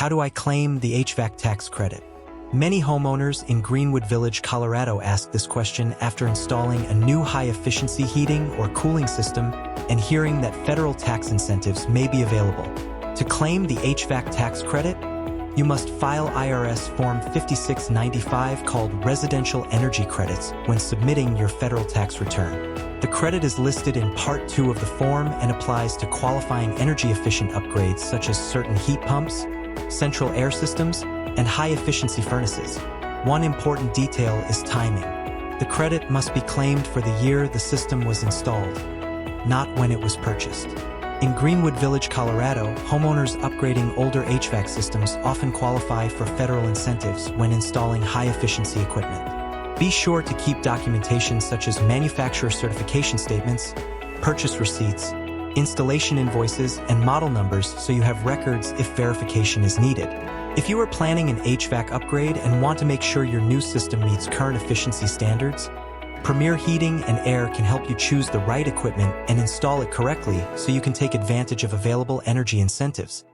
How do I claim the HVAC tax credit? Many homeowners in Greenwood Village, Colorado ask this question after installing a new high-efficiency heating or cooling system and hearing that federal tax incentives may be available. To claim the HVAC tax credit, you must file IRS Form 5695 called Residential Energy Credits when submitting your federal tax return. The credit is listed in Part 2 of the form and applies to qualifying energy-efficient upgrades such as certain heat pumps, central air systems, and high-efficiency furnaces. One important detail is timing. The credit must be claimed for the year the system was installed, not when it was purchased. In Greenwood Village, Colorado, homeowners upgrading older HVAC systems often qualify for federal incentives when installing high-efficiency equipment. Be sure to keep documentation such as manufacturer certification statements, purchase receipts, installation invoices, and model numbers so you have records if verification is needed. If you are planning an HVAC upgrade and want to make sure your new system meets current efficiency standards, Premier Heating and Air can help you choose the right equipment and install it correctly so you can take advantage of available energy incentives.